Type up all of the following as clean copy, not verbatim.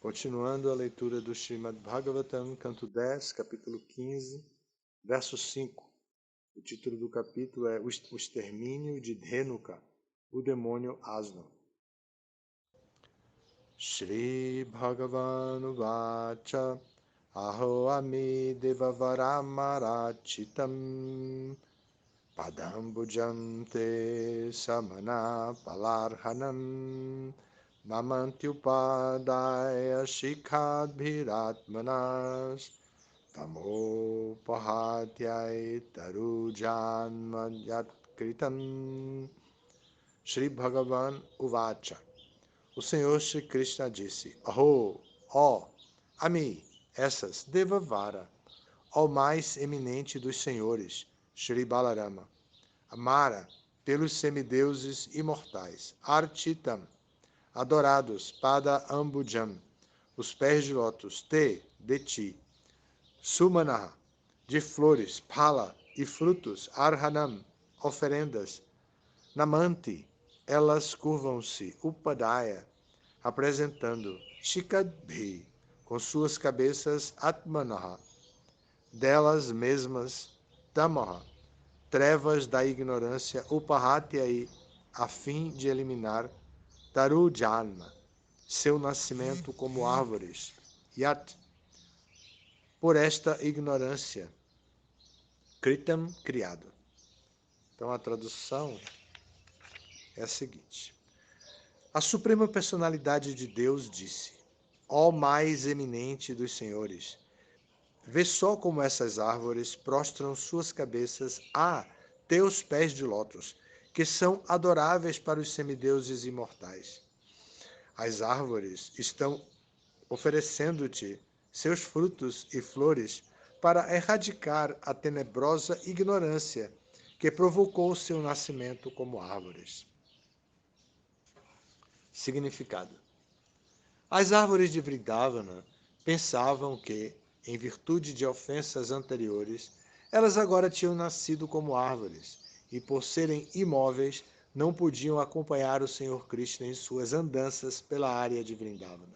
Continuando a leitura do Srimad Bhagavatam, canto 10, capítulo 15, verso 5. O título do capítulo é O Extermínio de Dhenuka, o demônio asno. Shri Bhagavan Vacha Aho Ami Devavaramarachitam Padambujam Te Samana Palarhanam Namantyupadaya Shikhadbhiratmanas Tamopahatyai Tarujanmayat Kritam. Shri Bhagavan Uvacha. O Senhor Shri Krishna disse: Aho, ó, Ami, essas, Devavara, ó mais eminente dos senhores, Shri Balarama, Amara, pelos semideuses imortais, Architam, adorados, Pada Ambujam, os pés de lótus, Te, de ti, Sumana, de flores, Pala e frutos, Arhanam, oferendas, Namanti, elas curvam-se, Upadaya, apresentando Shikadbhi, com suas cabeças Atmanaha, delas mesmas Tamaha, trevas da ignorância, Upahatyai, a fim de eliminar Tarujanma, seu nascimento como árvores, Yat, por esta ignorância, Kritam, criado. Então a tradução é a seguinte: a Suprema Personalidade de Deus disse: ó mais eminente dos senhores, vê só como essas árvores prostram suas cabeças a teus pés de lótus, que são adoráveis para os semideuses imortais. As árvores estão oferecendo-te seus frutos e flores para erradicar a tenebrosa ignorância que provocou seu nascimento como árvores. Significado: as árvores de Vrindavana pensavam que, em virtude de ofensas anteriores, elas agora tinham nascido como árvores e, por serem imóveis, não podiam acompanhar o Senhor Krishna em suas andanças pela área de Vrindavana.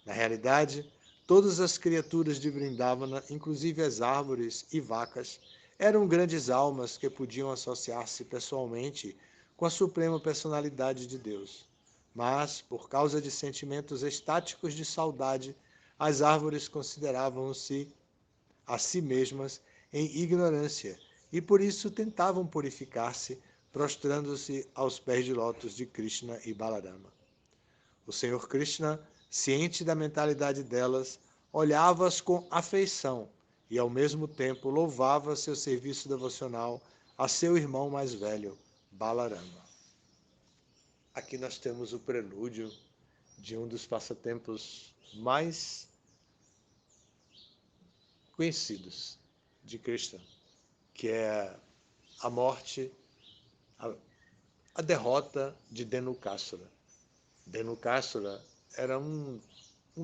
Na realidade, todas as criaturas de Vrindavana, inclusive as árvores e vacas, eram grandes almas que podiam associar-se pessoalmente com a Suprema Personalidade de Deus. Mas, por causa de sentimentos estáticos de saudade, as árvores consideravam-se a si mesmas em ignorância e por isso tentavam purificar-se, prostrando-se aos pés de lótus de Krishna e Balarama. O Senhor Krishna, ciente da mentalidade delas, olhava-as com afeição e, ao mesmo tempo, louvava seu serviço devocional a seu irmão mais velho, Balarama. Aqui nós temos o prelúdio de um dos passatempos mais conhecidos de Krishna, que é a morte, a derrota de Dhenukasura. Dhenukasura era um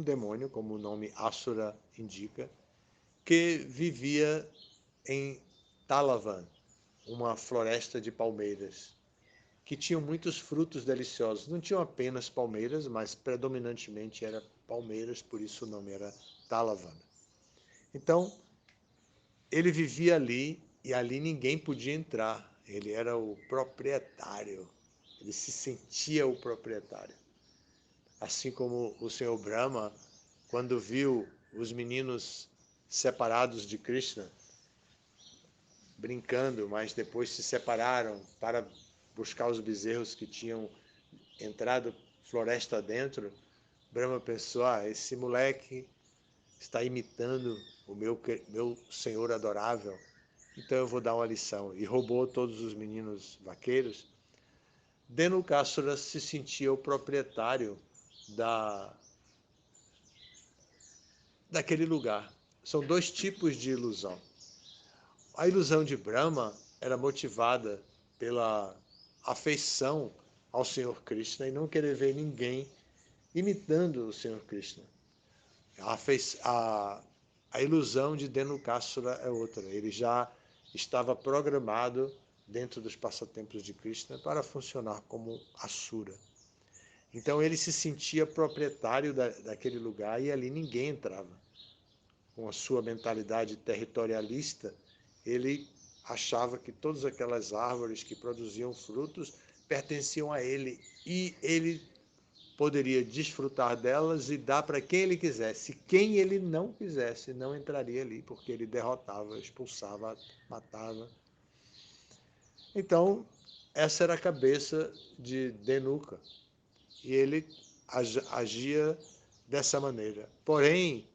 demônio, como o nome Asura indica, que vivia em Talavan, uma floresta de palmeiras, que tinham muitos frutos deliciosos. Não tinham apenas palmeiras, mas predominantemente era palmeiras, por isso o nome era Talavan. Então, ele vivia ali e ali ninguém podia entrar. Ele era o proprietário, ele se sentia o proprietário. Assim como o Senhor Brahma, quando viu os meninos separados de Krishna, brincando, mas depois se separaram para buscar os bezerros que tinham entrado floresta dentro, Brahma pensou: esse moleque está imitando o meu senhor adorável, então eu vou dar uma lição. E roubou todos os meninos vaqueiros. Dhenukasura se sentia o proprietário daquele lugar. São dois tipos de ilusão. A ilusão de Brahma era motivada pela afeição ao Senhor Krishna e não querer ver ninguém imitando o Senhor Krishna. A ilusão de Dhenukasura é outra. Ele já estava programado dentro dos passatempos de Krishna para funcionar como Asura. Então ele se sentia proprietário daquele lugar e ali ninguém entrava. Com a sua mentalidade territorialista, ele achava que todas aquelas árvores que produziam frutos pertenciam a ele e ele poderia desfrutar delas e dar para quem ele quisesse. Quem ele não quisesse não entraria ali, porque ele derrotava, expulsava, matava. Então, essa era a cabeça de Denuka. E ele agia dessa maneira. Porém,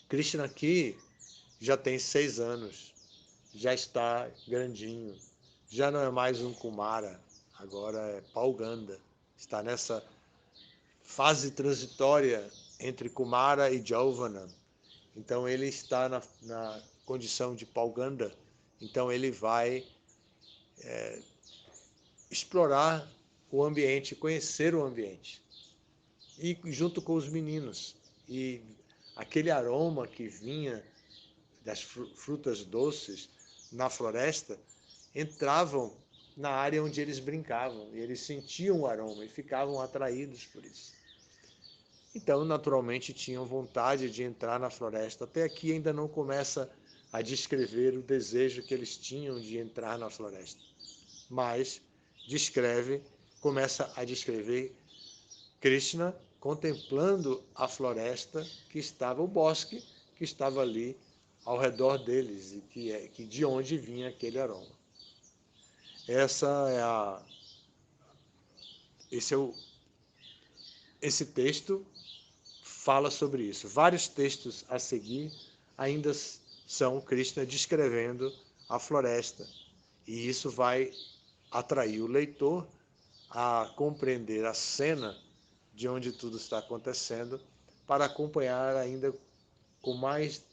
Krishna aqui já tem 6 anos, já está grandinho, já não é mais um Kumara, agora é Pauganda. Está nessa fase transitória entre Kumara e Jauvana. Então ele está na condição de Pauganda. Então ele vai explorar o ambiente, conhecer o ambiente. E junto com os meninos. E aquele aroma que vinha das frutas doces na floresta entravam na área onde eles brincavam. E eles sentiam o aroma e ficavam atraídos por isso. Então, naturalmente, tinham vontade de entrar na floresta. Até aqui ainda não começa a descrever o desejo que eles tinham de entrar na floresta. Mas começa a descrever Krishna contemplando a floresta que estava, o bosque que estava ali ao redor deles e que de onde vinha aquele aroma. Esse texto fala sobre isso. Vários textos a seguir ainda são Krishna descrevendo a floresta. E isso vai atrair o leitor a compreender a cena de onde tudo está acontecendo, para acompanhar ainda com mais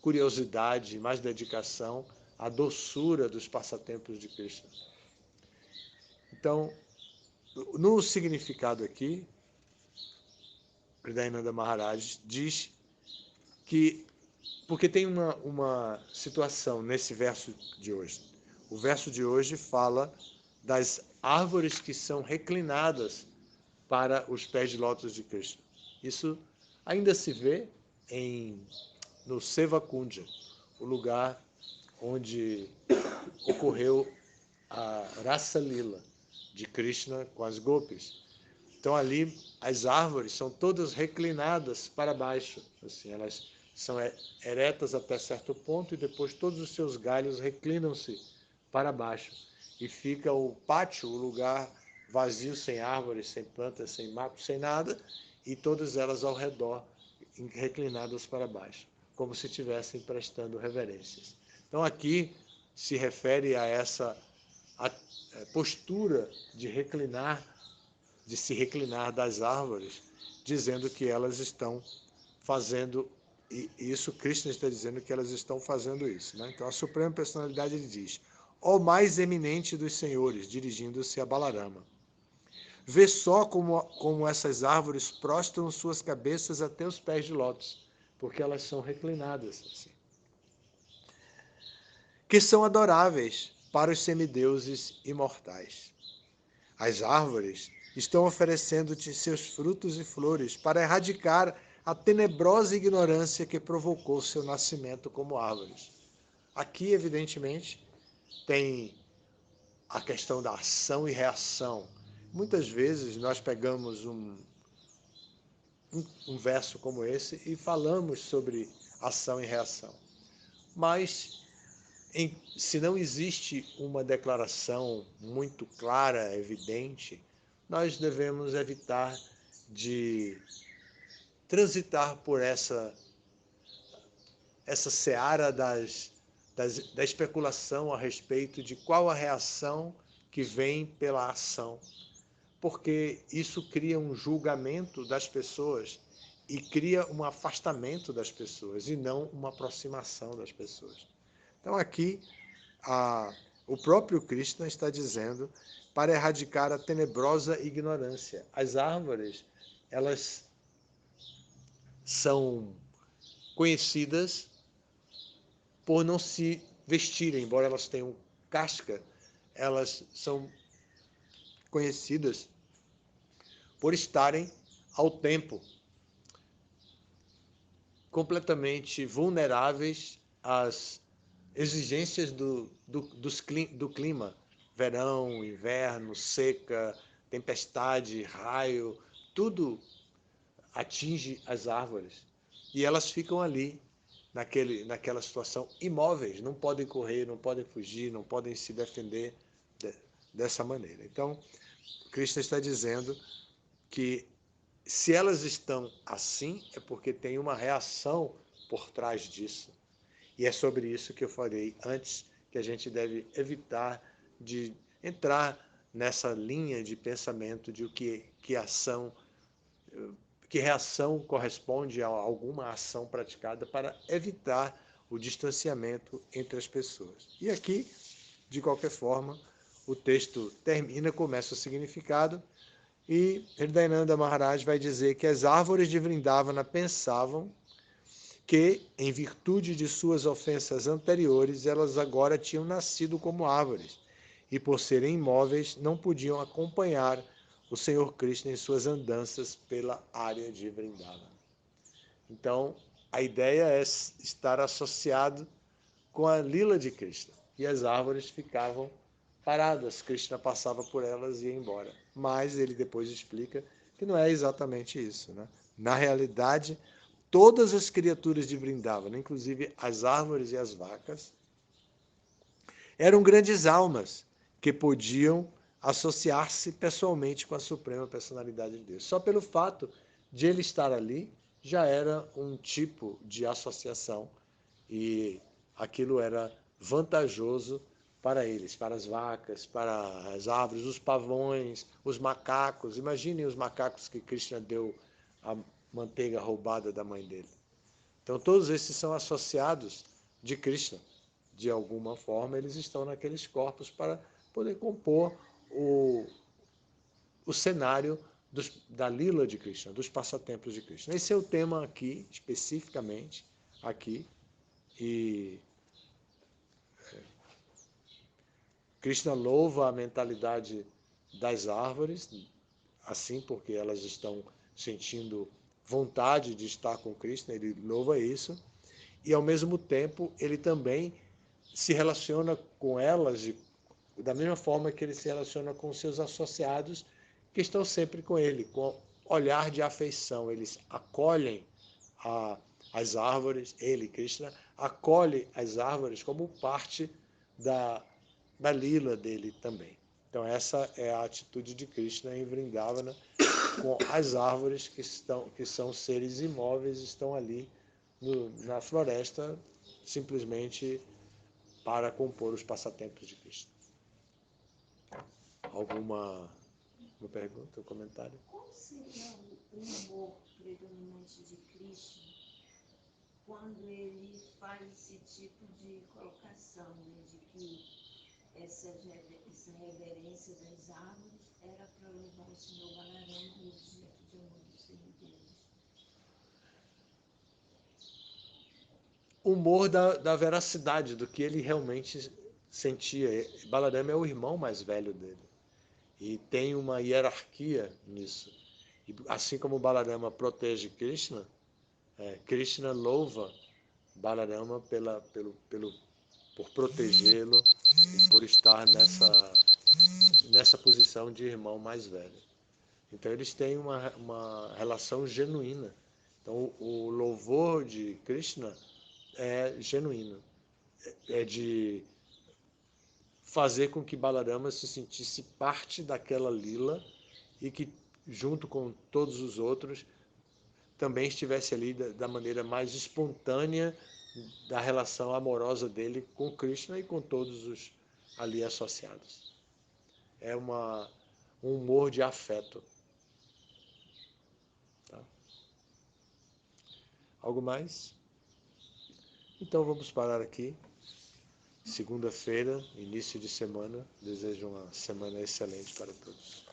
curiosidade, mais dedicação, a doçura dos passatempos de Krishna. Então, no significado aqui, Hridayananda Maharaj diz que, porque tem uma situação nesse verso de hoje. O verso de hoje fala das árvores que são reclinadas para os pés de lótus de Krishna. Isso ainda se vê no Seva Kunja, o lugar onde ocorreu a Rasa Lila de Krishna com as gopis. Então ali as árvores são todas reclinadas para baixo, assim, elas são eretas até certo ponto e depois todos os seus galhos reclinam-se para baixo e fica o pátio, o lugar vazio, sem árvores, sem plantas, sem mato, sem nada, e todas elas ao redor reclinadas para baixo, como se estivessem prestando reverências. Então aqui se refere a essa postura de se reclinar das árvores, dizendo que elas estão fazendo, e isso Krishna está dizendo que elas estão fazendo isso. Né? Então a Suprema Personalidade ele diz: ó mais eminente dos senhores, dirigindo-se a Balarama, vê só como essas árvores prostram suas cabeças até os pés de lótus, porque elas são reclinadas, assim, que são adoráveis para os semideuses imortais. As árvores estão oferecendo-te seus frutos e flores para erradicar a tenebrosa ignorância que provocou seu nascimento como árvores. Aqui, evidentemente, tem a questão da ação e reação. Muitas vezes nós pegamos um verso como esse e falamos sobre ação e reação. Mas, se não existe uma declaração muito clara, evidente, nós devemos evitar de transitar por essa seara da especulação a respeito de qual a reação que vem pela ação, porque isso cria um julgamento das pessoas e cria um afastamento das pessoas e não uma aproximação das pessoas. Então aqui o próprio Krishna está dizendo para erradicar a tenebrosa ignorância. As árvores, elas são conhecidas por não se vestirem, embora elas tenham casca, elas são conhecidas por estarem ao tempo completamente vulneráveis às exigências do clima, verão, inverno, seca, tempestade, raio, tudo atinge as árvores. E elas ficam ali, naquela situação, imóveis, não podem correr, não podem fugir, não podem se defender dessa maneira. Então, Cristo está dizendo que se elas estão assim, é porque tem uma reação por trás disso. E é sobre isso que eu falei antes, que a gente deve evitar de entrar nessa linha de pensamento de que reação corresponde a alguma ação praticada para evitar o distanciamento entre as pessoas. E aqui, de qualquer forma, o texto termina, começa o significado, e Hridayananda Maharaj vai dizer que as árvores de Vrindavana pensavam que, em virtude de suas ofensas anteriores, elas agora tinham nascido como árvores, e por serem imóveis, não podiam acompanhar o Senhor Krishna em suas andanças pela área de Vrindavana. Então, a ideia é estar associado com a lila de Krishna, e as árvores ficavam paradas, Krishna passava por elas e ia embora. Mas ele depois explica que não é exatamente isso, né? Na realidade, todas as criaturas de Vrindavana, inclusive as árvores e as vacas, eram grandes almas que podiam associar-se pessoalmente com a Suprema Personalidade de Deus. Só pelo fato de ele estar ali, já era um tipo de associação e aquilo era vantajoso para eles, para as vacas, para as árvores, os pavões, os macacos. Imaginem os macacos que Krishna deu a manteiga roubada da mãe dele. Então, todos esses são associados de Krishna. De alguma forma, eles estão naqueles corpos para poder compor o cenário da lila de Krishna, dos passatempos de Krishna. Esse é o tema aqui, especificamente, aqui. E Krishna louva a mentalidade das árvores, assim porque elas estão sentindo vontade de estar com Krishna, ele louva isso, e ao mesmo tempo ele também se relaciona com elas da mesma forma que ele se relaciona com seus associados que estão sempre com ele, com olhar de afeição. Eles acolhem as árvores, ele, Krishna, acolhe as árvores como parte da lila dele também. Então essa é a atitude de Krishna em Vrindavana com as árvores que são seres imóveis, estão ali na floresta simplesmente para compor os passatempos de Krishna. Alguma pergunta ou comentário? Qual seria o humor predominante de Krishna quando ele faz esse tipo de colocação, né, de que essa reverência das árvores era para levar o Senhor Balarama ao objeto de amor dos semideuses? Humor da veracidade, do que ele realmente sentia. Balarama é o irmão mais velho dele. E tem uma hierarquia nisso. E assim como Balarama protege Krishna, Krishna louva Balarama por protegê-lo e por estar nessa posição de irmão mais velho. Então eles têm uma relação genuína. Então o louvor de Krishna é genuíno. É de fazer com que Balarama se sentisse parte daquela lila e que, junto com todos os outros, também estivesse ali da maneira mais espontânea da relação amorosa dele com Krishna e com todos os ali associados. É um humor de afeto. Tá? Algo mais? Então vamos parar aqui. Segunda-feira, início de semana. Desejo uma semana excelente para todos.